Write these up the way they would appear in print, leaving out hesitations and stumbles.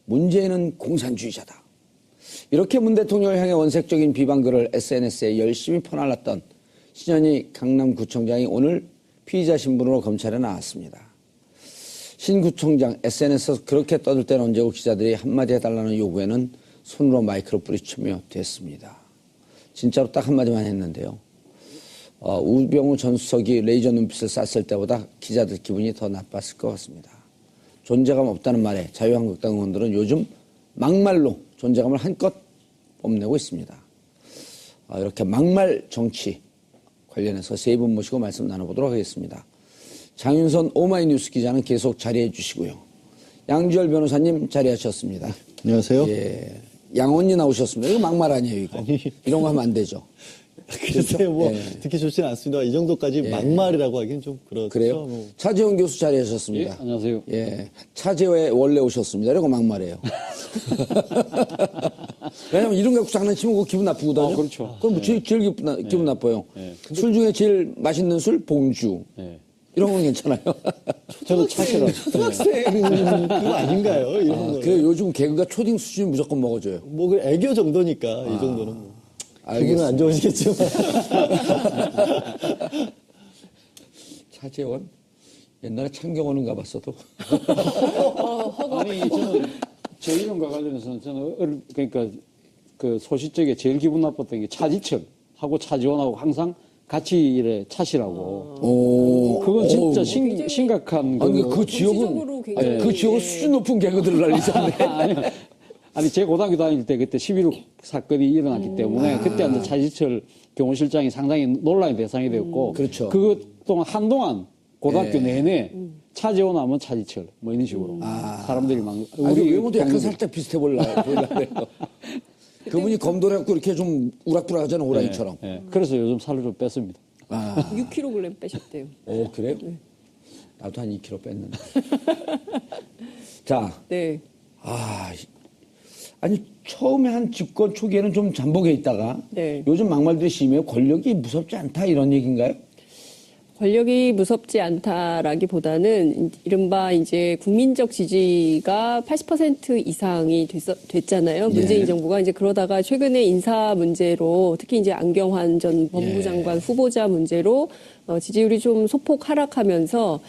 문재인은 공산주의자다. 이렇게 문 대통령을 향해 원색적인 비방글을 SNS에 열심히 퍼날랐던 신현희 강남구청장이 오늘 피의자 신분으로 검찰에 나왔습니다. 신 구청장 SNS에서 그렇게 떠들 때는 언제고 기자들이 한마디 해달라는 요구에는 손으로 마이크를 뿌리치며 됐습니다. 진짜로 딱 한마디만 했는데요. 우병우 전 수석이 레이저 눈빛을 쐈을 때보다 기자들 기분이 더 나빴을 것 같습니다. 존재감 없다는 말에 자유한국당 의원들은 요즘 막말로 존재감을 한껏 뽐내고 있습니다. 이렇게 막말 정치 관련해서 세 분 모시고 말씀 나눠보도록 하겠습니다. 장윤선 오마이뉴스 기자는 계속 자리해 주시고요. 양주열 변호사님 자리하셨습니다. 안녕하세요. 예, 양언니 나오셨습니다. 이거 막말 아니에요, 이거. 아니. 이런 거 하면 안 되죠. 글쎄요, 뭐, 예. 듣기 좋지는 않습니다. 이 정도까지 막말이라고 하기는 좀 그렇죠. 그래요? 뭐. 차재원 교수 자리하셨습니다. 예, 안녕하세요. 예, 차재회 원래 오셨습니다. 이거 막말이에요. 왜냐면 이름 갖고 장난치면 그거 기분 나쁘거든요. 그렇죠. 그럼 뭐 제일 기분 나빠요. 네. 술 중에 제일 맛있는 술 봉주. 네. 이런 건 괜찮아요. 저도 차시라. 초등학생 그거 아닌가요? 이런 거. 그 요즘 개그가 초딩 수준 무조건 먹어줘요. 뭐, 그 애교 정도니까, 이 정도는 뭐. 기분은 안 좋으시겠지만. 차재원? 옛날에 창경원은 가봤어도. 아니, 저는 저 이름과 관련해서는 저는 그러니까 그 소시적에 제일 기분 나빴던 게 차지철하고 차지원하고 항상 같이 이래 차시라고. 오. 그건 진짜 심각한 아니, 그 정치적으로 지역은, 굉장히- 그 지역은 수준 높은 개그들을 날리셨네. 아니, 제 고등학교 다닐 때 그때 11.6 사건이 일어났기 때문에 그때 이제 차지철 경호실장이 상당히 논란의 대상이 되었고. 그렇죠. 그것 동안 한동안 고등학교 내내 차지원 하면 차지철 뭐 이런 식으로 사람들이 막 우리 외모도 약간 동료들- 살짝 비슷해 보이려고. 그분이 검도를 갖고 이렇게 좀 우락부락하잖아, 호랑이처럼. 예, 그래서 요즘 살을 좀 뺐습니다. 6kg 빼셨대요. 오, 그래요? 나도 한 2kg 뺐는데. 자, 네. 아니, 처음에 한 집권 초기에는 좀 잠복해 있다가 네. 요즘 막말들이 심해요. 권력이 무섭지 않다 이런 얘기인가요? 권력이 무섭지 않다라기보다는 이른바 이제 국민적 지지가 80% 이상이 됐잖아요. 문재인 정부가 이제 그러다가 최근에 인사 문제로 특히 이제 안경환 전 법무부 장관 후보자 문제로 지지율이 좀 소폭 하락하면서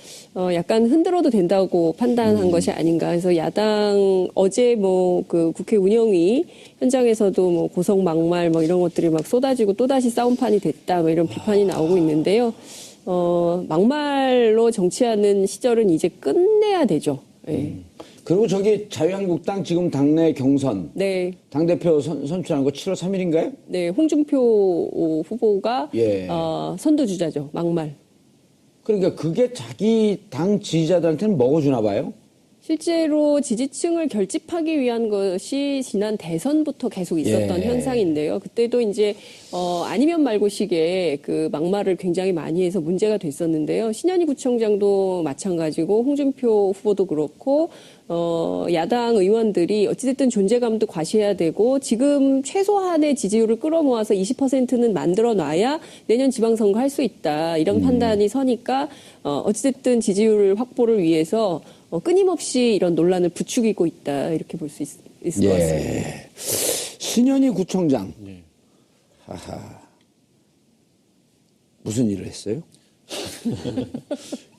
약간 흔들어도 된다고 판단한 것이 아닌가. 그래서 야당 어제 뭐 그 국회 운영위 현장에서도 뭐 고성 막말 뭐 이런 것들이 막 쏟아지고 또다시 싸움판이 됐다 뭐 이런 비판이 나오고 있는데요. 막말로 정치하는 시절은 이제 끝내야 되죠. 예. 그리고 저기 자유한국당 지금 당내 경선 네. 당대표 선출하는 거 7월 3일인가요? 네, 홍준표 후보가 예. 선두주자죠. 막말. 그러니까 그게 자기 당 지지자들한테는 먹어주나 봐요. 실제로 지지층을 결집하기 위한 것이 지난 대선부터 계속 있었던 예. 현상인데요. 그때도 이제 아니면 말고식의 그 막말을 굉장히 많이 해서 문제가 됐었는데요. 신현희 구청장도 마찬가지고 홍준표 후보도 그렇고 야당 의원들이 어찌됐든 존재감도 과시해야 되고 지금 최소한의 지지율을 끌어모아서 20%는 만들어 놔야 내년 지방선거 할 수 있다. 이런 판단이 서니까 어찌됐든 지지율 확보를 위해서 끊임없이 이런 논란을 부추기고 있다. 이렇게 볼 수 있을 것 같습니다. 신현희 구청장. 하하. 무슨 일을 했어요?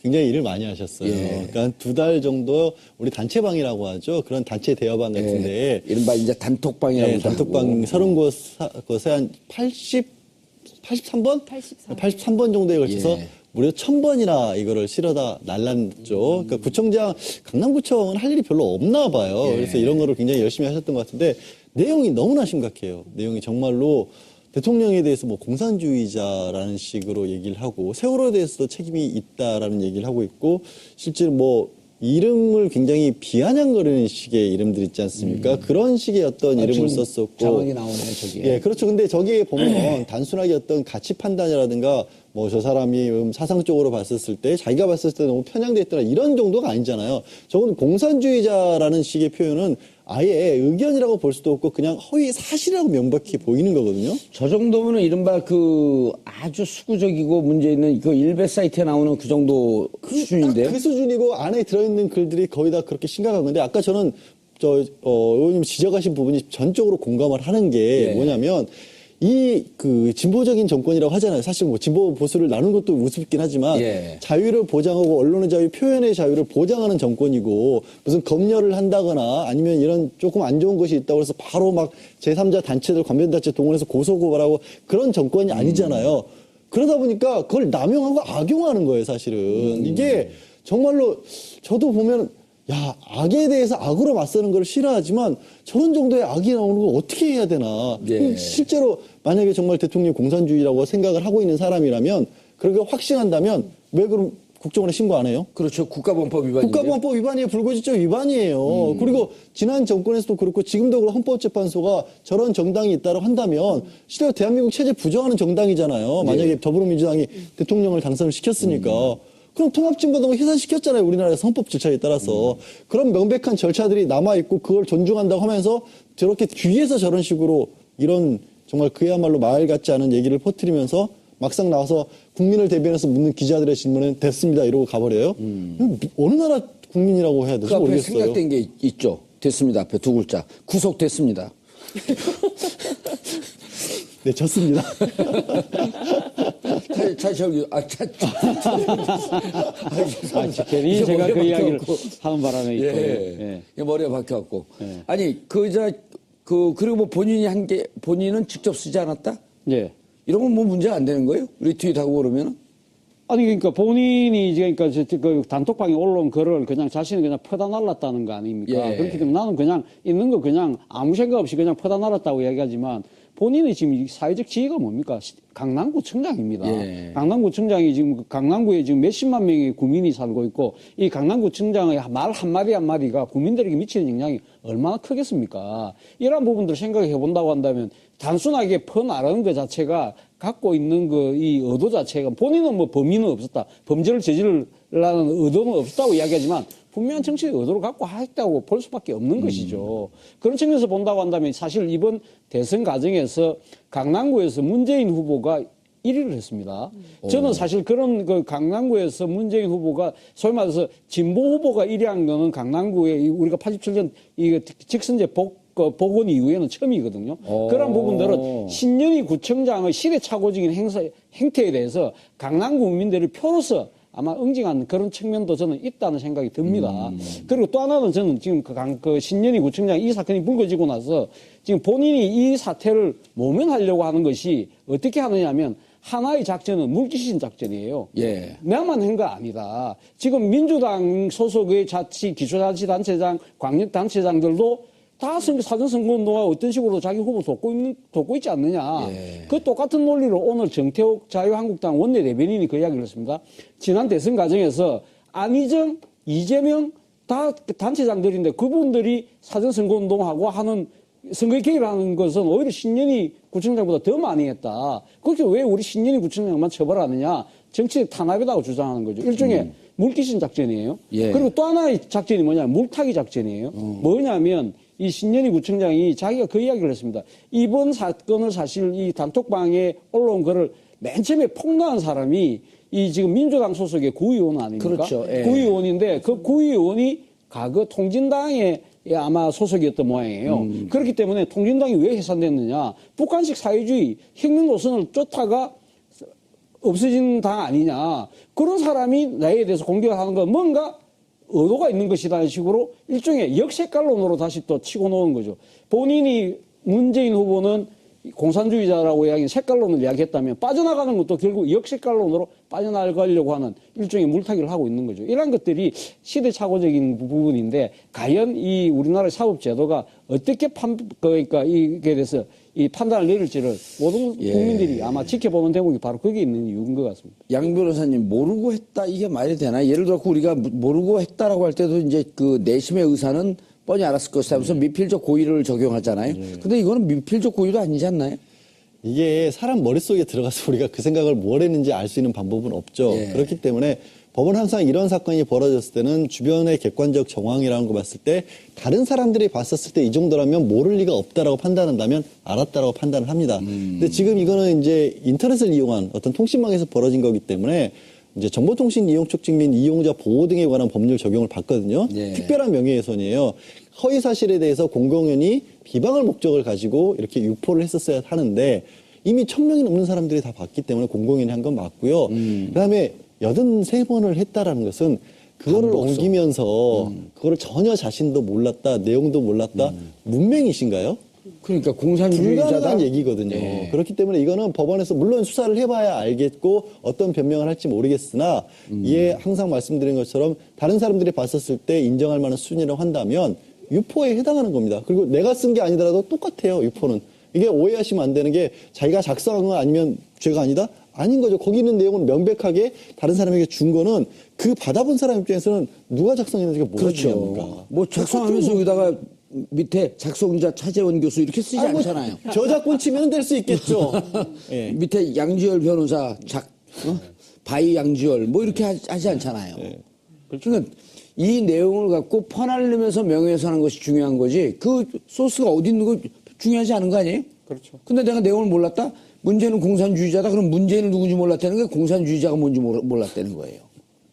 굉장히 일을 많이 하셨어요. 예. 그러니까 2달 정도 우리 단체방이라고 하죠. 그런 단체 대여방 같은데. 이른바 이제 단톡방이라고 네, 단톡방 30곳에 한 83번? 83번 정도에 걸쳐서 예. 무려 1000번이나 이거를 실어다 날랐죠. 그러니까 구청장, 강남구청은 할 일이 별로 없나 봐요. 그래서 이런 거를 굉장히 열심히 하셨던 것 같은데 내용이 너무나 심각해요. 내용이 정말로 대통령에 대해서 뭐 공산주의자라는 식으로 얘기를 하고 세월호에 대해서도 책임이 있다라는 얘기를 하고 있고 실제로 뭐 이름을 굉장히 비아냥거리는 식의 이름들 있지 않습니까? 그런 식의 어떤 이름을 지금 썼었고. 자막이 나오네, 저기에. 예, 그렇죠. 근데 저기에 보면 단순하게 어떤 가치 판단이라든가 뭐 저 사람이 사상적으로 봤었을 때 자기가 봤을 때 너무 편향돼 있더라 이런 정도가 아니잖아요. 저건 공산주의자라는 식의 표현은 아예 의견이라고 볼 수도 없고 그냥 허위 사실이라고 명백히 보이는 거거든요. 저 정도면은 이른바 그 아주 수구적이고 문제 있는 그 일베 사이트에 나오는 그 정도 수준인데요. 그 수준이고 안에 들어있는 글들이 거의 다 그렇게 심각한 건데 아까 저는 의원님 지적하신 부분이 전적으로 공감을 하는 게 예. 뭐냐면 진보적인 정권이라고 하잖아요. 사실 뭐 진보 보수를 나눈 것도 우습긴 하지만 예. 자유를 보장하고 언론의 자유, 표현의 자유를 보장하는 정권이고 무슨 검열을 한다거나 아니면 이런 조금 안 좋은 것이 있다고 해서 바로 막 제3자 단체들, 관변단체 동원해서 고소고발하고 그런 정권이 아니잖아요. 그러다 보니까 그걸 남용하고 악용하는 거예요, 사실은. 이게 정말로 저도 보면 야, 악에 대해서 악으로 맞서는 걸 싫어하지만 저런 정도의 악이 나오는 거 어떻게 해야 되나. 예. 실제로 만약에 정말 대통령이 공산주의라고 생각을 하고 있는 사람이라면 그렇게 확신한다면 왜 그럼 국정원에 신고 안 해요? 그렇죠. 국가보안법 위반이죠. 국가보안법 위반이에요. 불거지적 위반이에요. 그리고 지난 정권에서도 그렇고 지금도 그렇고 헌법재판소가 저런 정당이 있다고 한다면 실제로 대한민국 체제 부정하는 정당이잖아요. 만약에 더불어민주당이 대통령을 당선을 시켰으니까. 그럼 통합진보당을 해산시켰잖아요. 우리나라에서 헌법 절차에 따라서. 그런 명백한 절차들이 남아있고 그걸 존중한다고 하면서 저렇게 뒤에서 저런 식으로 이런 정말 그야말로 말 같지 않은 얘기를 퍼뜨리면서 막상 나와서 국민을 대변해서 묻는 기자들의 질문은 됐습니다. 이러고 가버려요. 어느 나라 국민이라고 해야 되지 그 앞에 모르겠어요. 생략된 게 있죠. 됐습니다. 앞에 두 글자. 구속됐습니다. 네, 졌습니다. 괜히 제가 그 이야기를 하는 바람에 있고. 예. 머리가 박혀갖고. 아니, 그리고 뭐 본인이 한 게, 본인은 직접 쓰지 않았다? 예. 이런 건 뭐 문제 안 되는 거예요? 리트윗하고 그러면은? 아니 그러니까 본인이 이제 그러니까 그 단톡방에 올라온 글을 그냥 자신이 그냥 퍼다 날랐다는 거 아닙니까? 예. 그렇기 때문에 나는 그냥 있는 거 그냥 아무 생각 없이 그냥 퍼다 날랐다고 이야기하지만 본인이 지금 사회적 지위가 뭡니까? 강남구청장입니다. 예. 강남구청장이 지금 강남구에 지금 몇십만 명의 구민이 살고 있고 이 강남구청장의 말 한마디 한마디가 국민들에게 미치는 영향이 얼마나 크겠습니까? 이러한 부분들을 생각해 본다고 한다면 단순하게 퍼나르는 것 자체가 갖고 있는 이 의도 자체가 본인은 뭐 범인은 없었다. 범죄를 저지르라는 의도는 없었다고 이야기하지만 분명한 정치적 의도를 갖고 했다고 볼 수밖에 없는 것이죠. 그런 측면에서 본다고 한다면 사실 이번 대선 과정에서 강남구에서 문재인 후보가 1위를 했습니다. 저는 사실 그런 강남구에서 문재인 후보가 소위 말해서 진보 후보가 1위 한 거는 강남구에 우리가 87년 직선제 복원 이후에는 처음이거든요. 그런 부분들은 신년희 구청장의 시대착오적인 행태에 대해서 강남구 국민들이 표로서 아마 응징한 그런 측면도 저는 있다는 생각이 듭니다. 그리고 또 하나는 저는 지금 그 신년희 구청장 이 사건이 불거지고 나서 지금 본인이 이 사태를 모면하려고 하는 것이 어떻게 하느냐면 하나의 작전은 물귀신 작전이에요. 예. 내만 한 거 아니다. 지금 민주당 소속의 기초자치단체장, 광역단체장들도 다 사전선거운동하고 어떤 식으로 자기 후보 돕고 있지 않느냐. 예. 그 똑같은 논리로 오늘 정태욱 자유한국당 원내대변인이 그 이야기를 했습니다. 지난 대선 과정에서 안희정, 이재명 다 단체장들인데 그분들이 사전선거운동하고 하는 선거에 개입을 하는 것은 오히려 신년희 구청장보다 더 많이 했다. 그렇게 왜 우리 신년희 구청장만 처벌하느냐. 정치적 탄압이라고 주장하는 거죠. 일종의 물귀신 작전이에요. 예. 그리고 또 하나의 작전이 뭐냐면 물타기 작전이에요. 뭐냐면 이 신년희 구청장이 자기가 그 이야기를 했습니다. 이번 사건을 사실 이 단톡방에 올라온 거를 맨 처음에 폭로한 사람이 이 지금 민주당 소속의 구의원 아닙니까? 그렇죠. 예. 구의원인데 그 구의원이 과거 통진당에 아마 소속이었던 모양이에요. 그렇기 때문에 통진당이 왜 해산됐느냐. 북한식 사회주의 혁명 노선을 쫓다가 없어진 당 아니냐. 그런 사람이 나에 대해서 공격을 하는 건 뭔가 의도가 있는 것이라는 식으로 일종의 역색깔론으로 다시 또 치고 놓은 거죠. 본인이 문재인 후보는 공산주의자라고 이야기, 색깔론을 이야기했다면 빠져나가는 것도 결국 역색깔론으로 빠져나가려고 하는 일종의 물타기를 하고 있는 거죠. 이런 것들이 시대착오적인 부분인데 과연 이 우리나라의 사법제도가 어떻게 그러니까 이게 대해서 이 판단을 내릴지를 모든 국민들이 아마 지켜보는 대목이 바로 거기에 있는 이유인 것 같습니다. 양 변호사님, 모르고 했다, 이게 말이 되나? 예를 들어, 우리가 모르고 했다라고 할 때도 이제 그 내심의 의사는 뻔히 알았을 것이다 하면서 미필적 고의를 적용하잖아요. 근데 이거는 미필적 고의도 아니지 않나요? 이게 사람 머릿속에 들어가서 우리가 그 생각을 뭘 했는지 알 수 있는 방법은 없죠. 예. 그렇기 때문에 법은 항상 이런 사건이 벌어졌을 때는 주변의 객관적 정황이라는 거 봤을 때 다른 사람들이 봤었을 때 이 정도라면 모를 리가 없다라고 판단한다면 알았다라고 판단을 합니다. 근데 지금 이거는 이제 인터넷을 이용한 어떤 통신망에서 벌어진 거기 때문에 이제 정보통신 이용 촉진 및 이용자 보호 등에 관한 법률 적용을 받거든요. 예. 특별한 명예훼손이에요. 허위 사실에 대해서 공공연히 비방할 목적을 가지고 이렇게 유포를 했었어야 하는데 이미 1,000명이 넘는 사람들이 다 봤기 때문에 공공연히 한 건 맞고요. 그다음에 83번을 했다라는 것은 그거를 반복성. 옮기면서 그거를 전혀 자신도 몰랐다, 내용도 몰랐다, 문맹이신가요? 그러니까 공산주의자다. 불가능한 얘기거든요. 예. 그렇기 때문에 이거는 법원에서 물론 수사를 해봐야 알겠고 어떤 변명을 할지 모르겠으나 이에 항상 말씀드린 것처럼 다른 사람들이 봤었을 때 인정할 만한 수준이라고 한다면 유포에 해당하는 겁니다. 그리고 내가 쓴 게 아니더라도 똑같아요. 유포는. 이게 오해하시면 안 되는 게 자기가 작성한 건 아니면 죄가 아니다? 아닌 거죠. 거기 있는 내용은 명백하게 다른 사람에게 준 거는 그 받아본 사람 입장에서는 누가 작성했는지가 뭐가 중요합니까? 그렇죠. 뭐 작성하면서 여기다가 밑에 작성자 차재원 교수 이렇게 쓰지 아이고, 않잖아요. 저작권 치면 될 수 있겠죠. 예. 밑에 양지열 변호사 바이 양지열 뭐 이렇게 하지 않잖아요. 그러니까 이 내용을 갖고 퍼날리면서 명예훼손한 것이 중요한 거지 그 소스가 어디 있는 거 중요하지 않은 거 아니에요? 그렇죠. 근데 내가 내용을 몰랐다? 문제는 공산주의자다? 그럼 문제는 누군지 몰랐다는 게 공산주의자가 뭔지 몰랐다는 거예요.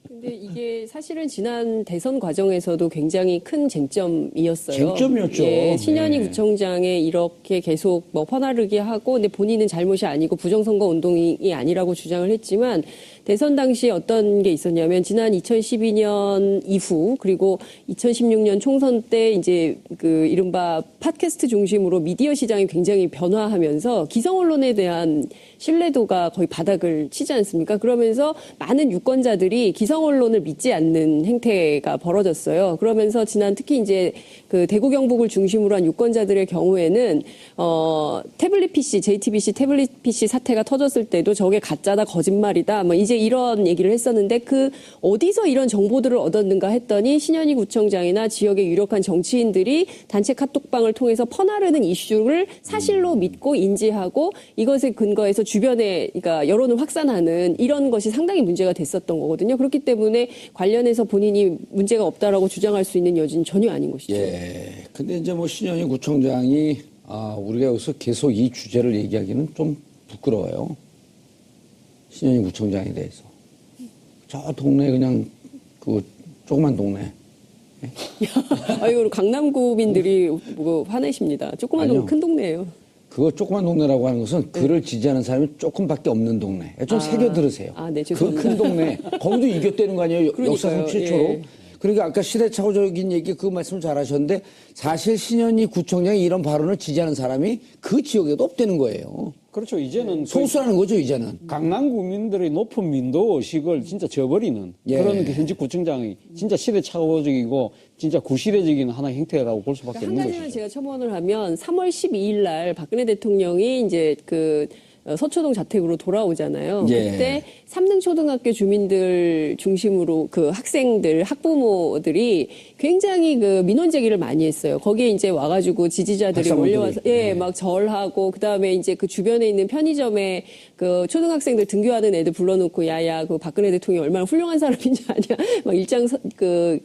근데 이게 사실은 지난 대선 과정에서도 굉장히 큰 쟁점이었어요. 쟁점이었죠. 예, 신현희 네. 구청장에 이렇게 계속 뭐 퍼나르게 하고, 근데 본인은 잘못이 아니고 부정선거 운동이 아니라고 주장을 했지만 대선 당시에 어떤 게 있었냐면 지난 2012년 이후 그리고 2016년 총선 때 이제 그 이른바 팟캐스트 중심으로 미디어 시장이 굉장히 변화하면서 기성 언론에 대한 신뢰도가 거의 바닥을 치지 않습니까? 그러면서 많은 유권자들이 기성 언론을 믿지 않는 행태가 벌어졌어요. 그러면서 지난 특히 이제 그 대구 경북을 중심으로 한 유권자들의 경우에는 태블릿 PC, JTBC 태블릿 PC 사태가 터졌을 때도 저게 가짜다, 거짓말이다, 뭐 이제 이런 얘기를 했었는데 그 어디서 이런 정보들을 얻었는가 했더니 신현희 구청장이나 지역의 유력한 정치인들이 단체 카톡방을 통해서 퍼나르는 이슈를 사실로 믿고 인지하고 이것에 근거해서 주변에 그러니까 여론을 확산하는 이런 것이 상당히 문제가 됐었던 거거든요. 그렇기 때문에 관련해서 본인이 문제가 없다라고 주장할 수 있는 여지는 전혀 아닌 것이죠. 예. 근데 이제 뭐 신현희 구청장이 우리가 여기서 계속 이 주제를 얘기하기는 좀 부끄러워요. 신현희 구청장에 대해서. 저 동네 그냥 그 조그만 동네. 아이고 강남구민들이 뭐 화내십니다. 조그만 아니요. 동네 큰 동네예요. 그거 조그만 동네라고 하는 것은 그를 지지하는 사람이 조금밖에 없는 동네. 좀 새겨 들으세요. 네, 그 죄송합니다. 큰 동네. 거기도 이겼다는 거 아니에요? 그러니까요. 역사상 최초로. 예. 그러니까 아까 시대착오적인 얘기 그 말씀을 잘 하셨는데 사실 신현희 구청장이 이런 발언을 지지하는 사람이 그 지역에도 없다는 거예요. 그렇죠. 이제는 소수라는 거죠, 이제는. 강남 구민들의 높은 민도 의식을 진짜 저버리는 예. 그런 그 현직 구청장이 진짜 시대착오적이고 진짜 구시대적인 하나의 행태라고 볼 수밖에 한 없는 가지만 것이죠. 제가 첨언을 하면 3월 12일 날 박근혜 대통령이 이제 그 서초동 자택으로 돌아오잖아요. 예. 그때 삼릉초등학교 주민들 중심으로 그 학생들, 학부모들이 굉장히 그 민원 제기를 많이 했어요. 거기에 이제 와가지고 지지자들이 학생분들이. 몰려와서 막 절하고 그다음에 이제 그 주변에 있는 편의점에 그 초등학생들 등교하는 애들 불러놓고 야야 그 박근혜 대통령이 얼마나 훌륭한 사람인지 아냐 막 일장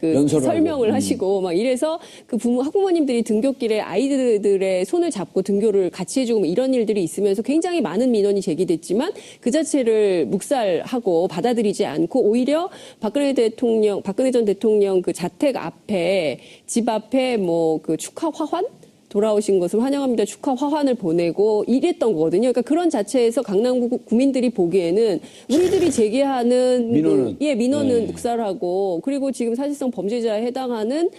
연설을 설명을 하고. 하시고 막 이래서 그 학부모님들이 등교길에 아이들의 손을 잡고 등교를 같이 해주고 뭐 이런 일들이 있으면서 굉장히 많은 민원이 제기됐지만 그 자체를 묵살하고 받아들이지 않고 오히려 박근혜 전 대통령 그 자택 앞에 집 앞에 뭐 그 축하 화환 돌아오신 것을 환영합니다. 축하 화환을 보내고 이랬던 거거든요. 그러니까 그런 자체에서 강남구 구민들이 보기에는 우리들이 제기하는 민원은 민원은 묵살하고 그리고 지금 사실상 범죄자에 해당하는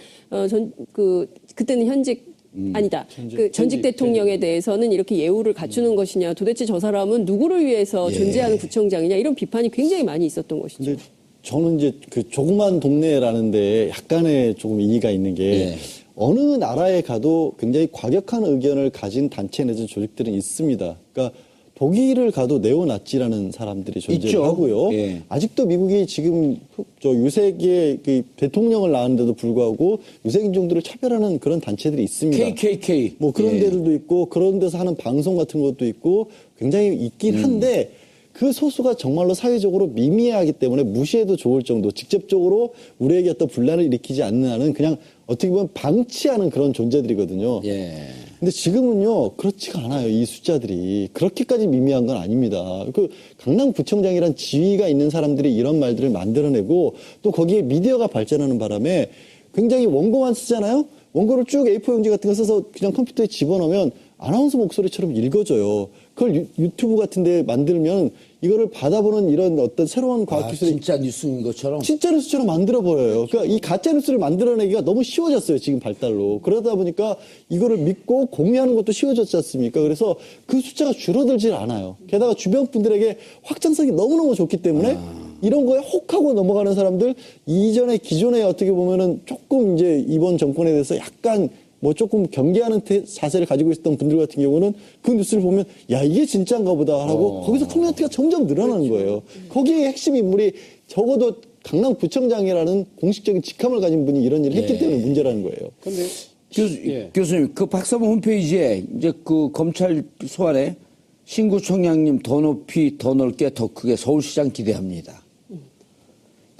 그때는 현직 아니다. 전직 대통령에 대해서는 이렇게 예우를 갖추는 것이냐. 도대체 저 사람은 누구를 위해서 존재하는 구청장이냐. 이런 비판이 굉장히 많이 있었던 것이죠. 근데 저는 이제 그 조그만 동네라는데 약간의 조금 이의가 있는 게 예. 어느 나라에 가도 굉장히 과격한 의견을 가진 단체 내지 조직들은 있습니다. 그러니까 독일을 가도 네오나치라는 사람들이 존재를 있죠. 하고요. 예. 아직도 미국이 지금 저 유색의 그 대통령을 낳았는데도 불구하고 유색인종들을 차별하는 그런 단체들이 있습니다. KKK. 뭐 그런 예. 데들도 있고 그런 데서 하는 방송 같은 것도 있고 굉장히 있긴 한데 그 소수가 정말로 사회적으로 미미하기 때문에 무시해도 좋을 정도 직접적으로 우리에게 어떤 분란을 일으키지 않는 한은 그냥 어떻게 보면 방치하는 그런 존재들이거든요. 예. 근데 지금은요 그렇지가 않아요. 이 숫자들이 그렇게까지 미미한 건 아닙니다. 그 강남구청장이란 지위가 있는 사람들이 이런 말들을 만들어내고 또 거기에 미디어가 발전하는 바람에 굉장히 원고만 쓰잖아요. 원고를 쭉 A4 용지 같은 거 써서 그냥 컴퓨터에 집어넣으면 아나운서 목소리처럼 읽어져요. 그걸 유튜브 같은 데 만들면 이거를 받아보는 이런 어떤 새로운 과학 기술이 진짜 뉴스인 것처럼. 진짜 뉴스처럼 만들어버려요. 그러니까 이 가짜 뉴스를 만들어내기가 너무 쉬워졌어요. 지금 발달로. 그러다 보니까 이거를 믿고 공유하는 것도 쉬워졌지 않습니까? 그래서 그 숫자가 줄어들질 않아요. 게다가 주변 분들에게 확장성이 너무너무 좋기 때문에 이런 거에 혹하고 넘어가는 사람들, 이전에 기존에 어떻게 보면은 조금 이제 이번 정권에 대해서 약간 뭐 조금 경계하는 자세를 가지고 있었던 분들 같은 경우는 그 뉴스를 보면 야 이게 진짜인가 보다 하고 거기서 코멘트가 점점 늘어나는 거예요. 거기에 핵심 인물이 적어도 강남구청장이라는 공식적인 직함을 가진 분이 이런 일을 했기 때문에 문제라는 거예요. 근데 교수님, 그 박사본 홈페이지에 이제 그 검찰 소환에 신구청장님 더 높이, 더 넓게, 더 크게 서울시장 기대합니다.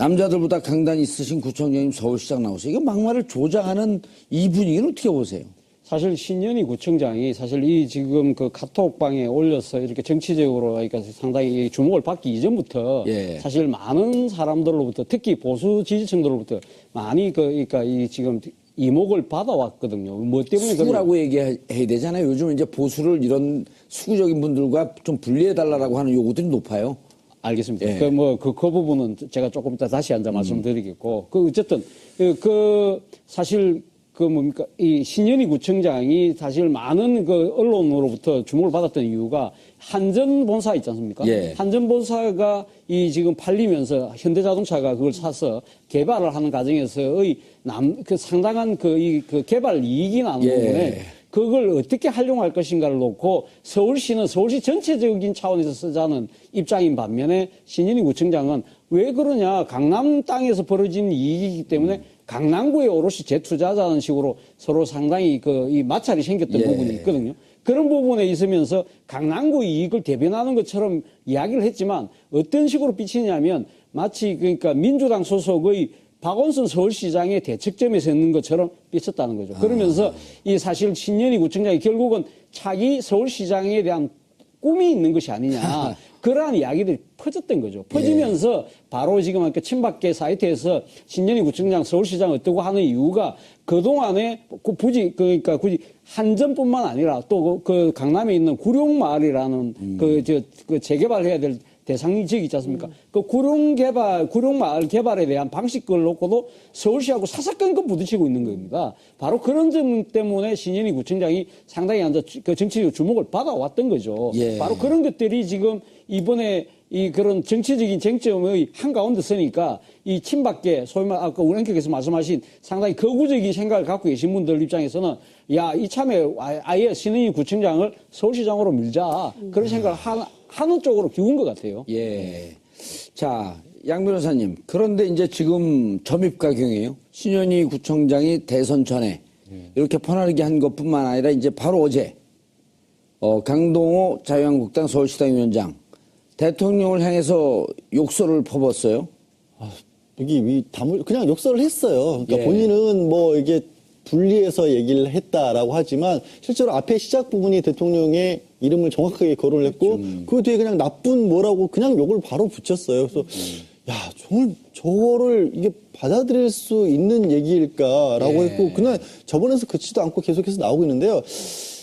남자들보다 강단 있으신 구청장님 서울시장 나오세요. 이거 막말을 조장하는 이 분위기는 어떻게 보세요? 사실 신현희 구청장이 사실 이 지금 그 카톡방에 올려서 이렇게 정치적으로 그러니까 상당히 주목을 받기 이전부터 예. 사실 많은 사람들로부터 특히 보수 지지층들로부터 많이 그러니까 이 지금 이목을 받아왔거든요. 뭐 때문에 수구라고 얘기해야 되잖아요. 요즘 이제 보수를 이런 수구적인 분들과 좀 분리해달라고 하는 요구들이 높아요. 알겠습니다. 예. 그 부분은 제가 조금 이따 다시 한번 말씀드리겠고, 어쨌든, 사실, 뭡니까, 이 신현희 구청장이 사실 많은 그 언론으로부터 주목을 받았던 이유가 한전본사 있지 않습니까? 예. 한전본사가 이 지금 팔리면서 현대자동차가 그걸 사서 개발을 하는 과정에서의 상당한 그 개발 이익이 나는 예. 부분에 그걸 어떻게 활용할 것인가를 놓고 서울시는 서울시 전체적인 차원에서 쓰자는 입장인 반면에 신현희 구청장은 왜 그러냐. 강남 땅에서 벌어진 이익이기 때문에 강남구에 오롯이 재투자자는 식으로 서로 상당히 이 마찰이 생겼던 예. 부분이 있거든요. 그런 부분에 있으면서 강남구 이익을 대변하는 것처럼 이야기를 했지만 어떤 식으로 비치냐면 마치 그러니까 민주당 소속의 박원순 서울시장의 대책점에 서 있는 것처럼 비쳤다는 거죠. 그러면서 이 사실 신현희 구청장이 결국은 차기 서울시장에 대한 꿈이 있는 것이 아니냐. 그러한 이야기들이 퍼졌던 거죠. 퍼지면서 바로 지금 친박계 사이트에서 신현희 구청장 서울시장 어떠고 하는 이유가 그동안에 굳이 한전뿐만 아니라 또 그 강남에 있는 구룡마을이라는 그 재개발해야 될 대상 지역이 있지 않습니까? 그 구룡마을 개발에 대한 방식을 놓고도 서울시하고 사사건건 부딪히고 있는 겁니다. 바로 그런 점 때문에 신현희 구청장이 상당히 그 정치적 주목을 받아왔던 거죠. 예. 바로 그런 것들이 지금 이번에 이 그런 정치적인 쟁점의 한가운데 서니까 이 친박계 소위 말 아까 우리 앵커께서 말씀하신 상당히 거구적인 생각을 갖고 계신 분들 입장에서는 야 이참에 아예 신현희 구청장을 서울시장으로 밀자 그런 생각을 하는 쪽으로 기운 것 같아요. 예. 자, 양 변호사님. 그런데 이제 지금 점입가경이에요. 신현희 구청장이 대선 전에 이렇게 퍼나르게 한 것뿐만 아니라 이제 바로 어제 강동호 자유한국당 서울시당 위원장 대통령을 향해서 욕설을 퍼붓었어요. 여기 그냥 욕설을 했어요. 그러니까 예. 본인은 뭐 이게 분리해서 얘기를 했다라고 하지만 실제로 앞에 시작 부분이 대통령의 이름을 정확하게 거론을 했고 그 뒤에 그냥 나쁜 뭐라고 그냥 욕을 바로 붙였어요. 그래서 야, 정말 저거를 이게 받아들일 수 있는 얘기일까라고 예. 했고 그날 저번에서 그치도 않고 계속해서 나오고 있는데요.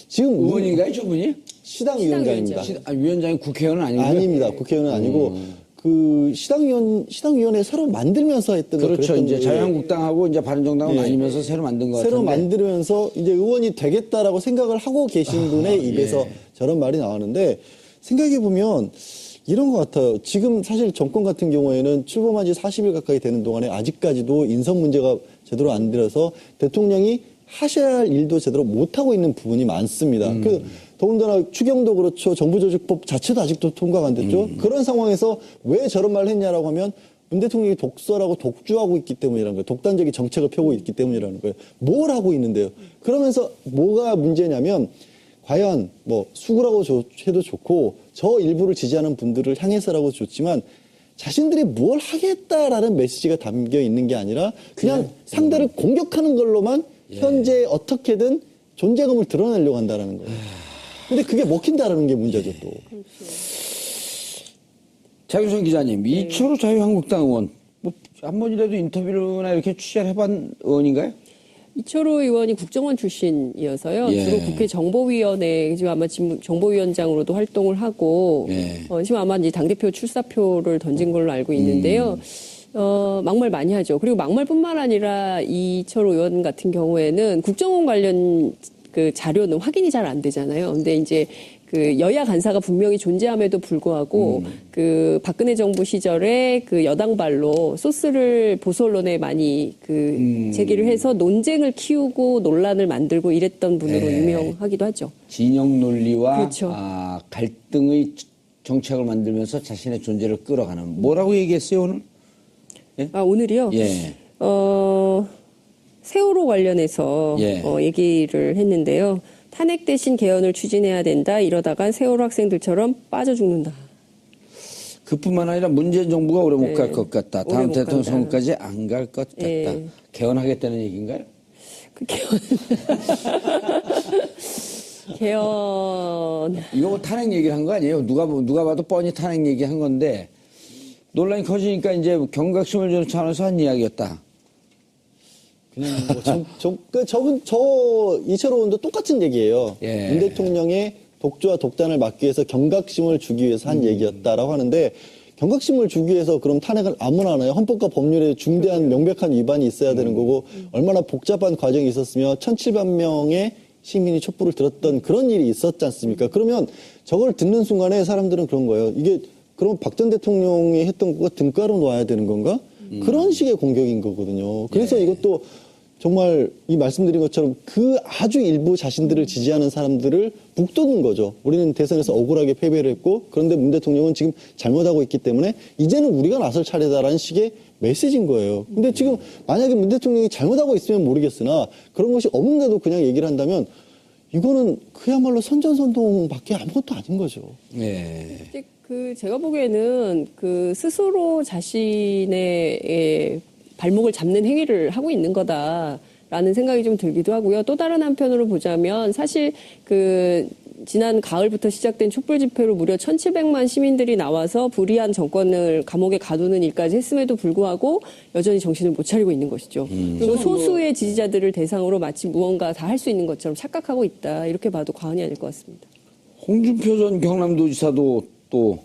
지금 의원인가요, 저분이? 시당 위원장입니다. 위원장이 국회의원은 아니고요. 아닙니다. 국회의원은 아니고 그 시당위원회 새로 만들면서 했던 거 그렇죠. 이제 거예요. 자유한국당하고 이제 바른정당을 예. 나뉘면서 새로 만든 것 새로 같은데. 만들면서 이제 의원이 되겠다라고 생각을 하고 계신 분의 입에서 예. 저런 말이 나왔는데 생각해 보면 이런 것 같아요. 지금 사실 정권 같은 경우에는 출범한 지 40일 가까이 되는 동안에 아직까지도 인선 문제가 제대로 안 들어서 대통령이 하셔야 할 일도 제대로 못하고 있는 부분이 많습니다. 더군다나 추경도 그렇죠. 정부조직법 자체도 아직도 통과가 안 됐죠. 그런 상황에서 왜 저런 말을 했냐라고 하면 문 대통령이 독설하고 독주하고 있기 때문이라는 거예요. 독단적인 정책을 펴고 있기 때문이라는 거예요. 뭘 하고 있는데요. 그러면서 뭐가 문제냐면 과연 뭐 수구라고 해도 좋고 저 일부를 지지하는 분들을 향해서라고 좋지만 자신들이 뭘 하겠다라는 메시지가 담겨 있는 게 아니라 그냥 상대를 공격하는 걸로만 현재 어떻게든 존재감을 드러내려고 한다는 거예요. 근데 그게 먹힌다라는 게 문제죠, 또. 장윤선 기자님, 이철우 자유한국당 의원, 뭐, 한 번이라도 인터뷰나 이렇게 취재를 해본 의원인가요? 이철호 의원이 국정원 출신이어서요. 예. 주로 국회 정보위원회 지금 아마 지금 정보위원장으로도 활동을 하고 예. 지금 아마 이제 당대표 출사표를 던진 걸로 알고 있는데요. 막말 많이 하죠. 그리고 막말뿐만 아니라 이철호 의원 같은 경우에는 국정원 관련 그 자료는 확인이 잘 안 되잖아요. 근데 이제 그 여야 간사가 분명히 존재함에도 불구하고 그 박근혜 정부 시절에 그 여당발로 소스를 보수 언론에 많이 그 제기를 해서 논쟁을 키우고 논란을 만들고 이랬던 분으로 네. 유명하기도 하죠. 진영 논리와 그렇죠. 갈등의 정책을 만들면서 자신의 존재를 끌어가는 뭐라고 얘기했어요 오늘? 아, 오늘이요? 예. 세월호 관련해서 예. 얘기를 했는데요. 탄핵 대신 개헌을 추진해야 된다. 이러다간 세월호 학생들처럼 빠져 죽는다. 그뿐만 아니라 문재인 정부가 오래 못 네. 갈 것 같다. 오래 다음 못 대통령 간다. 선거까지 안 갈 것 같다. 예. 개헌하겠다는 얘기인가요? 그 개헌. 개헌. 이거 뭐 탄핵 얘기를 한 거 아니에요? 누가 봐도 뻔히 탄핵 얘기한 건데 논란이 커지니까 이제 경각심을 주는 차원에서 한 이야기였다. 그냥 저 이철호 의원도 똑같은 얘기예요. 예. 문 대통령의 독주와 독단을 막기 위해서 경각심을 주기 위해서 한 얘기였다라고 하는데 경각심을 주기 위해서 그럼 탄핵을 아무나 하나요? 헌법과 법률에 중대한 명백한 위반이 있어야 되는 거고 얼마나 복잡한 과정이 있었으며 1,700명의 시민이 촛불을 들었던 그런 일이 있었지 않습니까? 그러면 저걸 듣는 순간에 사람들은 그런 거예요. 이게 그럼 박 전 대통령이 했던 거가 등가로 놔야 되는 건가? 그런 식의 공격인 거거든요. 그래서 이것도 정말 이 말씀드린 것처럼 그 아주 일부 자신들을 지지하는 사람들을 북돋는 거죠. 우리는 대선에서 억울하게 패배를 했고 그런데 문 대통령은 지금 잘못하고 있기 때문에 이제는 우리가 나설 차례다라는 식의 메시지인 거예요. 근데 지금 만약에 문 대통령이 잘못하고 있으면 모르겠으나 그런 것이 없는데도 그냥 얘기를 한다면 이거는 그야말로 선전선동밖에 아무것도 아닌 거죠. 예. 근데 그 제가 보기에는 그 스스로 자신의 발목을 잡는 행위를 하고 있는 거다라는 생각이 좀 들기도 하고요. 또 다른 한편으로 보자면 사실 그 지난 가을부터 시작된 촛불 집회로 무려 1,700만 시민들이 나와서 불의한 정권을 감옥에 가두는 일까지 했음에도 불구하고 여전히 정신을 못 차리고 있는 것이죠. 그리고 소수의 지지자들을 대상으로 마치 무언가 다 할 수 있는 것처럼 착각하고 있다. 이렇게 봐도 과언이 아닐 것 같습니다. 홍준표 전 경남도지사도 또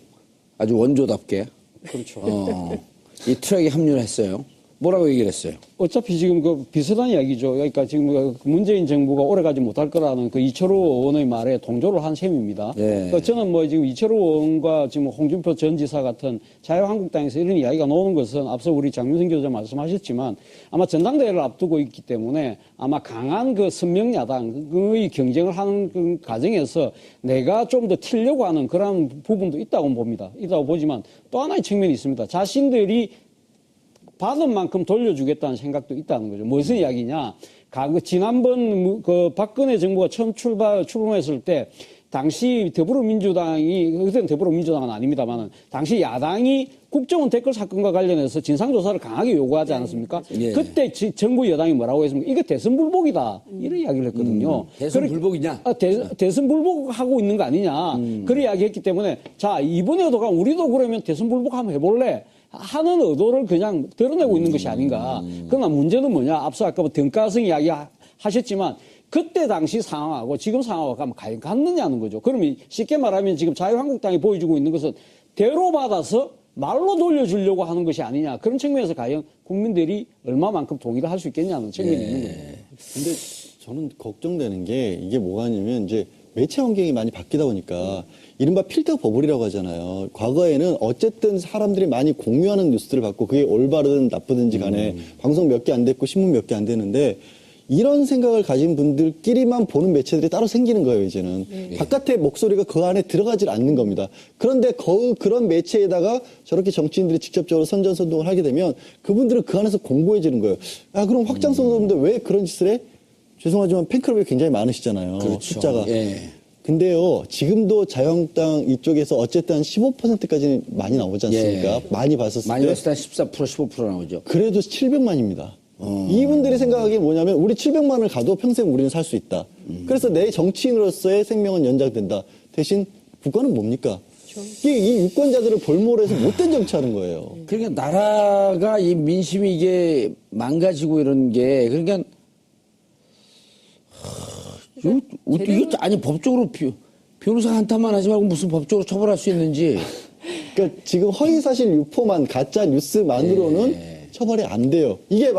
아주 원조답게 그렇죠. 이 트랙에 합류를 했어요. 뭐라고 얘기를 했어요? 어차피 지금 그 비슷한 이야기죠. 그러니까 지금 그 문재인 정부가 오래가지 못할 거라는 그 이철호 의원의 말에 동조를 한 셈입니다. 예. 그러니까 저는 뭐 지금 이철호 의원과 지금 홍준표 전 지사 같은 자유한국당에서 이런 이야기가 나오는 것은 앞서 우리 장윤선 교수님 말씀하셨지만 아마 전당대회를 앞두고 있기 때문에 아마 강한 그 선명야당의 경쟁을 하는 그 과정에서 내가 좀 더 튀려고 하는 그런 부분도 있다고 봅니다. 있다고 보지만 또 하나의 측면이 있습니다. 자신들이 받은 만큼 돌려주겠다는 생각도 있다는 거죠. 무슨 이야기냐? 지난번 그 박근혜 정부가 처음 출범했을 때 당시 더불어민주당이 그때는 더불어민주당은 아닙니다만은 당시 야당이 국정원 댓글 사건과 관련해서 진상조사를 강하게 요구하지 않았습까? 예. 그때 정부 여당이 뭐라고 했습니까? 이게 대선 불복이다 이런 이야기를 했거든요. 대선 불복이냐? 대선 불복하고 있는 거 아니냐? 그런 이야기했기 때문에 자 이번에도 우리도 그러면 대선 불복 한번 해볼래? 하는 의도를 그냥 드러내고 있는 것이 아닌가. 그러나 문제는 뭐냐. 앞서 아까 등가성 이야기 하셨지만 그때 당시 상황하고 지금 상황하고 같느냐는 거죠. 그러면 쉽게 말하면 지금 자유한국당이 보여주고 있는 것은 대로 받아서 말로 돌려주려고 하는 것이 아니냐. 그런 측면에서 과연 국민들이 얼마만큼 동의를 할 수 있겠냐는 측면이 있는 거죠. 근데 저는 걱정되는 게 이게 뭐가 아니면 이제 매체 환경이 많이 바뀌다 보니까 이른바 필터 버블이라고 하잖아요. 과거에는 어쨌든 사람들이 많이 공유하는 뉴스들을 받고 그게 올바르든 나쁘든지 간에 방송 몇 개 안 됐고 신문 몇 개 안 되는데 이런 생각을 가진 분들끼리만 보는 매체들이 따로 생기는 거예요, 이제는. 바깥의 목소리가 그 안에 들어가질 않는 겁니다. 그런데 그런 매체에다가 저렇게 정치인들이 직접적으로 선전선동을 하게 되면 그분들은 그 안에서 공고해지는 거예요. 아, 그럼 확장선동인데 왜 그런 짓을 해? 죄송하지만 팬클럽이 굉장히 많으시잖아요. 그렇죠. 숫자가. 예. 근데요, 지금도 자유한국당 이쪽에서 어쨌든 한 15%까지는 많이 나오지 않습니까? 예. 많이 봤었을 많이 때. 봤을 때 14%, 15% 나오죠. 그래도 700만입니다. 이분들이 생각하기에 뭐냐면 우리 700만을 가도 평생 우리는 살 수 있다. 그래서 내 정치인으로서의 생명은 연장된다. 대신 국가는 뭡니까? 이 유권자들을 볼모로해서 못된 정치하는 거예요. 그러니까 나라가 이 민심이 이게 망가지고 이런 게 그러니까 이게 아니 법적으로 변호사 한탄만 하지 말고 무슨 법적으로 처벌할 수 있는지. 그러니까 지금 허위사실 유포만 가짜 뉴스만으로는 처벌이 안 돼요. 이게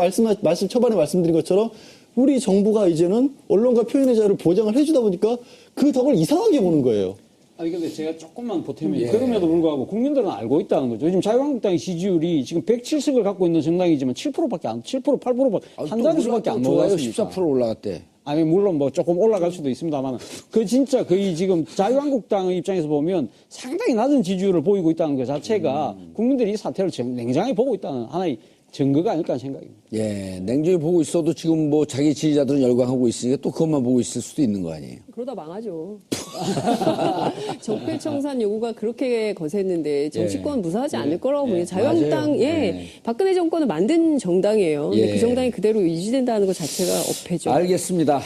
초반에 말씀드린 것처럼 우리 정부가 이제는 언론과 표현의 자유를 보장을 해주다 보니까 그 덕을 이상하게 보는 거예요. 아니 근데 제가 조금만 보태면 그럼에도 불구하고 국민들은 알고 있다는 거죠. 요즘 자유한국당의 지지율이 지금 107석을 갖고 있는 정당이지만 7%밖에 안, 7% 8%밖에 한 자릿수밖에 안 좋아요. 올랐습니다. 14% 올라갔대. 아니 물론 뭐 조금 올라갈 수도 있습니다만 그 진짜 거의 지금 자유한국당의 입장에서 보면 상당히 낮은 지지율을 보이고 있다는 것 자체가 국민들이 이 사태를 냉정하게 보고 있다는 하나의 증거가 아닐까 하는 생각입니다. 예, 냉정히 보고 있어도 지금 뭐 자기 지지자들은 열광하고 있으니까 또 그것만 보고 있을 수도 있는 거 아니에요. 그러다 망하죠. 적폐청산 요구가 그렇게 거셌는데 정치권 무사하지 않을 거라고 보니 자유한국당 맞아요. 박근혜 정권을 만든 정당이에요. 근데 그 정당이 그대로 유지된다는 것 자체가 업해죠. 알겠습니다.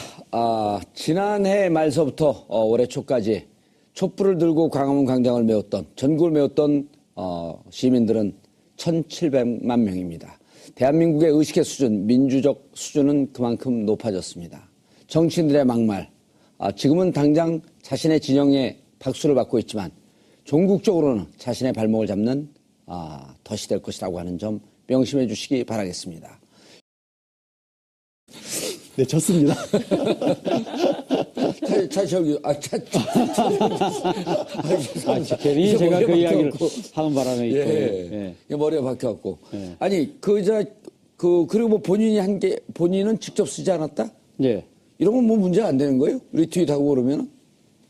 지난해 말서부터 올해 초까지 촛불을 들고 광화문 광장을 메웠던 전국을 메웠던 시민들은 1,700만 명입니다. 대한민국의 의식의 수준, 민주적 수준은 그만큼 높아졌습니다. 정치인들의 막말, 지금은 당장 자신의 진영에 박수를 받고 있지만 종국적으로는 자신의 발목을 잡는 덫이 될 것이라고 하는 점 명심해 주시기 바라겠습니다. 네, 졌습니다. 괜히 제가 그 이야기를 하는 바람에 있고. 머리가 박혀갖고. 아니, 그리고 뭐 본인은 직접 쓰지 않았다? 예. 이러면 뭐 문제 안 되는 거예요? 리트윗하고 그러면은?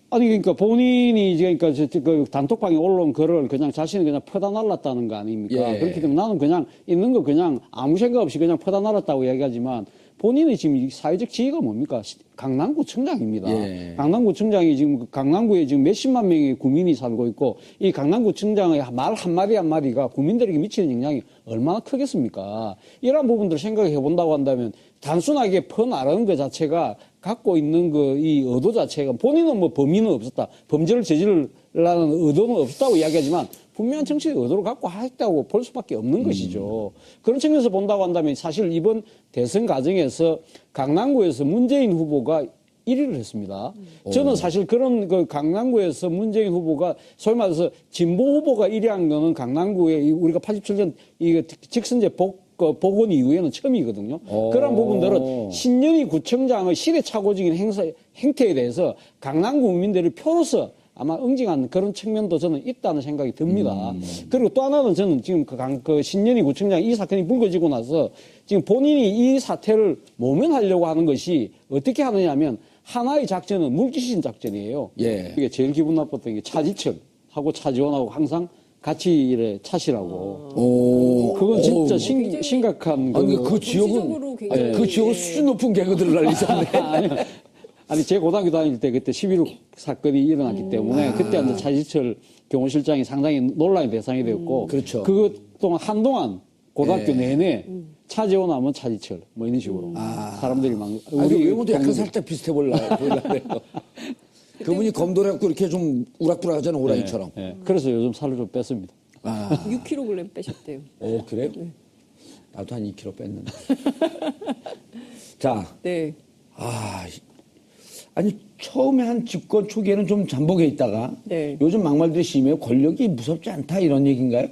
아니 그러니까 본인이 이제 그러니까 그 단톡방에 올라온 글을 그냥 자신이 그냥 퍼다 날랐다는 거 아닙니까? 예. 그렇기 때문에 나는 그냥 있는 거 그냥 아무 생각 없이 그냥 퍼다 날랐다고 이야기하지만 본인의 지금 사회적 지위가 뭡니까? 강남구청장입니다. 예. 강남구청장이 지금 강남구에 지금 몇십만 명의 구민이 살고 있고 이 강남구청장의 말 한마디 한마디가 국민들에게 미치는 영향이 얼마나 크겠습니까? 이러한 부분들을 생각해 본다고 한다면 단순하게 퍼나르는 것 자체가 갖고 있는 이 의도 자체가 본인은 뭐 범인은 없었다. 범죄를 저지르려는 의도는 없었다고 이야기하지만 분명한 정치의 의도를 갖고 했다고 볼 수밖에 없는 것이죠. 그런 측면에서 본다고 한다면 사실 이번 대선 과정에서 강남구에서 문재인 후보가 1위를 했습니다. 저는 사실 그런 그 강남구에서 문재인 후보가 소위 말해서 진보 후보가 1위한 거는 강남구에 우리가 87년 이 직선제 복원 이후에는 처음이거든요. 그런 부분들은 신년이 구청장의 시대착오적인 행태에 대해서 강남구 국민들의 표로서 아마 응징한 그런 측면도 저는 있다는 생각이 듭니다. 그리고 또 하나는 저는 지금 그 신년이 구청장 이 사건이 불거지고 나서 지금 본인이 이 사태를 모면하려고 하는 것이 어떻게 하느냐면 하나의 작전은 물귀신 작전이에요. 예. 이게 제일 기분 나빴던 게 차지철하고 차지원하고 항상 같이 이래 차시라고. 그건 진짜 심각한 그 정치적으로 굉장히 그 지역은 수준 높은 개그들을 날리셨네. 아니, 제 고등학교 다닐 때 그때 11.6 사건이 일어났기 때문에 그때 이제 차지철 경호실장이 상당히 논란의 대상이 되었고. 그렇죠. 그것 동안 한동안 고등학교 내내 차지원 하면 차지철 뭐 이런 식으로 사람들이 막. 우리 외모도 약간 살짝 비슷해 보이려고 그분이 검도를 갖고 이렇게 좀 우락부락하잖아, 호랑이처럼. 예. 그래서 요즘 살을 좀 뺐습니다. 6kg 빼셨대요. 그래요? 나도 한 2kg 뺐는데. 자, 네. 아니 처음에 한 집권 초기에는 좀 잠복해 있다가 요즘 막말들이 심해요. 권력이 무섭지 않다 이런 얘기인가요?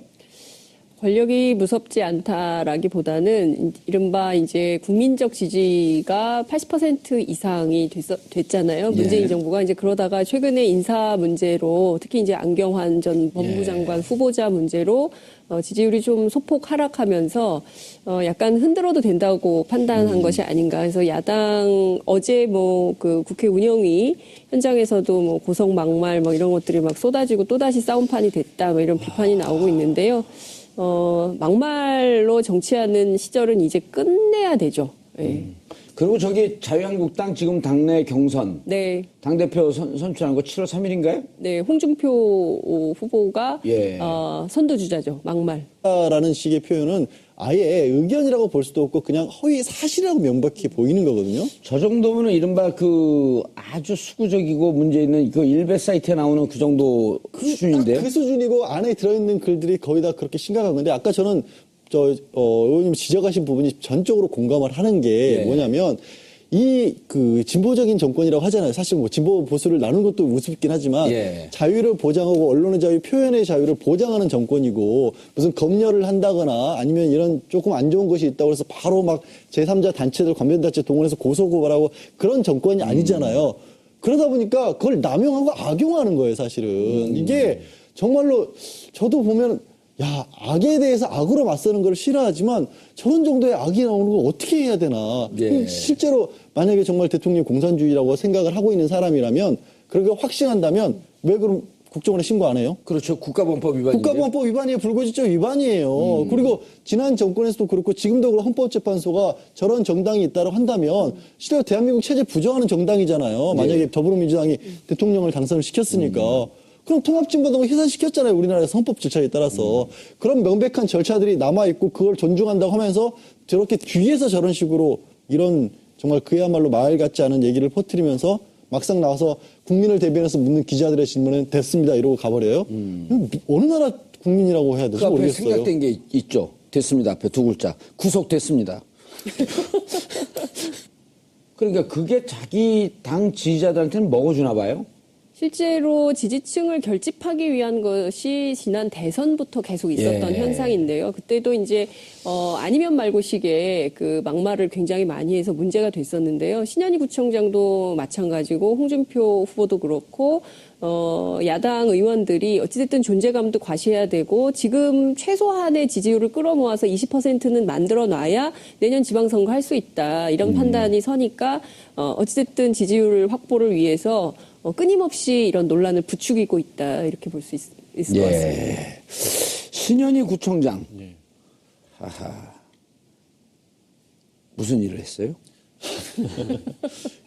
권력이 무섭지 않다라기보다는 이른바 이제 국민적 지지가 80% 이상이 됐잖아요. 문재인 정부가 이제 그러다가 최근에 인사 문제로 특히 이제 안경환 전 법무장관 후보자 문제로 지지율이 좀 소폭 하락하면서 약간 흔들어도 된다고 판단한 것이 아닌가. 그래서 야당 어제 뭐 그 국회 운영위 현장에서도 뭐 고성 막말 뭐 이런 것들이 막 쏟아지고 또다시 싸움판이 됐다 뭐 이런 비판이 나오고 있는데요. 막말로 정치하는 시절은 이제 끝내야 되죠. 네. 그리고 저기 자유한국당 지금 당내 경선. 네. 당대표 선출하는 거 7월 3일인가요? 네. 홍준표 후보가 선두주자죠. 막말. 라는 식의 표현은 아예 의견이라고 볼 수도 없고 그냥 허위 사실이라고 명백히 보이는 거거든요. 저 정도면은 이른바 그 아주 수구적이고 문제 있는 그 일베 사이트에 나오는 그 정도 수준인데요. 그 수준이고 안에 들어있는 글들이 거의 다 그렇게 심각한 건데 아까 저는 의원님 지적하신 부분이 전적으로 공감을 하는 게 뭐냐면 이 그 진보적인 정권이라고 하잖아요. 사실 뭐 진보 보수를 나누는 것도 우습긴 하지만 예. 자유를 보장하고 언론의 자유, 표현의 자유를 보장하는 정권이고 무슨 검열을 한다거나 아니면 이런 조금 안 좋은 것이 있다고 해서 바로 막 제3자 단체들, 관변단체 동원해서 고소고발하고 그런 정권이 아니잖아요. 그러다 보니까 그걸 남용하고 악용하는 거예요, 사실은. 이게 정말로 저도 보면 야, 악에 대해서 악으로 맞서는 걸 싫어하지만 저런 정도의 악이 나오는 거 어떻게 해야 되나. 예. 실제로 만약에 정말 대통령이 공산주의라고 생각을 하고 있는 사람이라면 그렇게 확신한다면 왜 그럼 국정원에 신고 안 해요? 그렇죠. 국가보안법 위반인데. 국가보안법 위반이에요. 불거지적 위반이에요. 그리고 지난 정권에서도 그렇고 지금도 그렇고 헌법재판소가 저런 정당이 있다고 한다면 실제로 대한민국 체제 부정하는 정당이잖아요. 만약에 더불어민주당이 대통령을 당선을 시켰으니까. 그럼 통합진보당을 해산시켰잖아요. 우리나라에서 헌법 절차에 따라서. 그런 명백한 절차들이 남아있고 그걸 존중한다고 하면서 저렇게 뒤에서 저런 식으로 이런 정말 그야말로 말 같지 않은 얘기를 퍼뜨리면서 막상 나와서 국민을 대변해서 묻는 기자들의 질문은 됐습니다. 이러고 가버려요. 어느 나라 국민이라고 해야 되지 그 앞에 모르겠어요. 생략된 게 있죠. 됐습니다. 앞에 두 글자. 구속됐습니다. 그러니까 그게 자기 당 지지자들한테는 먹어주나 봐요. 실제로 지지층을 결집하기 위한 것이 지난 대선부터 계속 있었던 예. 현상인데요. 그때도 이제 아니면 말고식의 그 막말을 굉장히 많이 해서 문제가 됐었는데요. 신현희 구청장도 마찬가지고 홍준표 후보도 그렇고 야당 의원들이 어찌됐든 존재감도 과시해야 되고 지금 최소한의 지지율을 끌어모아서 20%는 만들어 놔야 내년 지방선거 할 수 있다. 이런 판단이 서니까 어찌됐든 지지율 확보를 위해서 끊임없이 이런 논란을 부추기고 있다. 이렇게 볼 수 있을 것 같습니다. 신현희 구청장. 하하. 무슨 일을 했어요?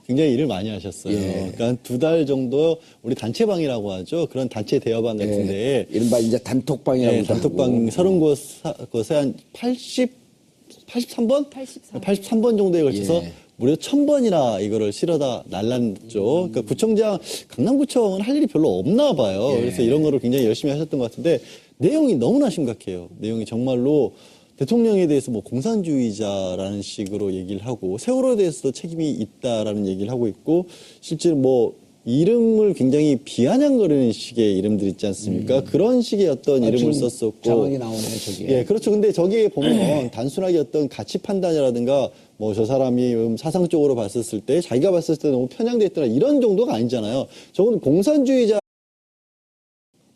굉장히 일을 많이 하셨어요. 예. 그러니까 2달 정도 우리 단체방이라고 하죠. 그런 단체 대여방 같은데 이른바 이제 단톡방이라고 네, 단톡방 30곳에 한 83번? 83번 정도에 걸쳐서 예. 무려 1000번이나 이거를 실어다 날랐죠. 그러니까 구청장, 강남구청은 할 일이 별로 없나 봐요. 예. 그래서 이런 거를 굉장히 열심히 하셨던 것 같은데 내용이 너무나 심각해요. 내용이 정말로 대통령에 대해서 뭐 공산주의자라는 식으로 얘기를 하고 세월호에 대해서도 책임이 있다라는 얘기를 하고 있고 실제로 뭐 이름을 굉장히 비아냥거리는 식의 이름들 있지 않습니까? 그런 식의 어떤 이름을 지금 썼었고. 장황이 나오네요, 저기에. 예, 그렇죠. 근데 저기에 보면 단순하게 어떤 가치 판단이라든가 뭐 저 사람이 사상적으로 봤었을 때 자기가 봤을 때 너무 편향돼 있더라 이런 정도가 아니잖아요. 저건 공산주의자.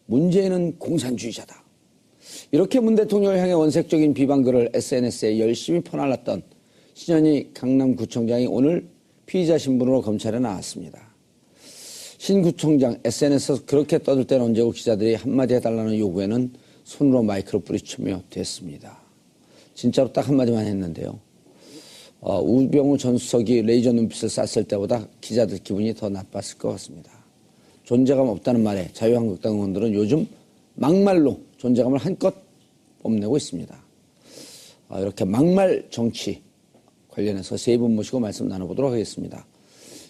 문재인은 공산주의자다. 이렇게 문 대통령을 향해 원색적인 비방글을 SNS에 열심히 퍼날랐던 신현희 강남구청장이 오늘 피의자 신분으로 검찰에 나왔습니다. 신 구청장 SNS에서 그렇게 떠들 때는 언제고 기자들이 한마디 해달라는 요구에는 손으로 마이크를 뿌리치며 됐습니다. 진짜로 딱 한마디만 했는데요. 우병우 전 수석이 레이저 눈빛을 쐈을 때보다 기자들 기분이 더 나빴을 것 같습니다. 존재감 없다는 말에 자유한국당 의원들은 요즘 막말로 존재감을 한껏 뽐내고 있습니다. 이렇게 막말 정치 관련해서 세 분 모시고 말씀 나눠보도록 하겠습니다.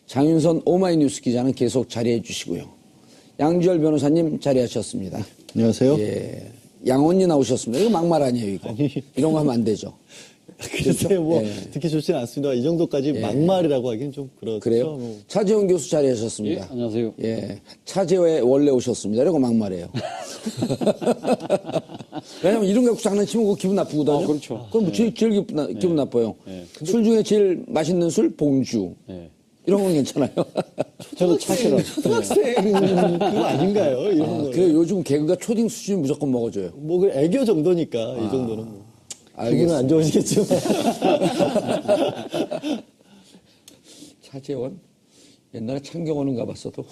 장윤선 오마이뉴스 기자는 계속 자리해 주시고요. 양주열 변호사님 자리하셨습니다. 안녕하세요. 예, 양언니 나오셨습니다. 이거 막말 아니에요, 이거. 이런 거 하면 안 되죠. 글쎄요, 뭐 예. 듣기 좋지는 않습니다. 이 정도까지 막말이라고 하기는 좀 그렇죠. 그래요? 뭐. 차재원 교수 예, 자리하셨습니다. 안녕하세요. 예, 차재회 원래 오셨습니다. 이거 막말이에요. 왜냐면 이름 갖고 장난치면 그거 기분 나쁘거든요. 그렇죠. 그럼 뭐 제일 기분 나빠요. 술 중에 제일 맛있는 술 봉주. 예. 이런 건 괜찮아요. 저는 차시라. 초등학생 그거 아닌가요? 이런 거. 그래 요즘 개그가 초딩 수준 무조건 먹어줘요. 뭐 그 애교 정도니까 이 정도는 뭐. 기분은 알겠습니다. 안 좋으시겠지만. 차재원 옛날에 창경호는 가봤어도.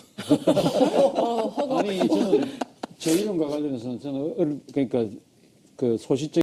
아니 저는 저 이름과 관련해서는 저는 그러니까 그 소시적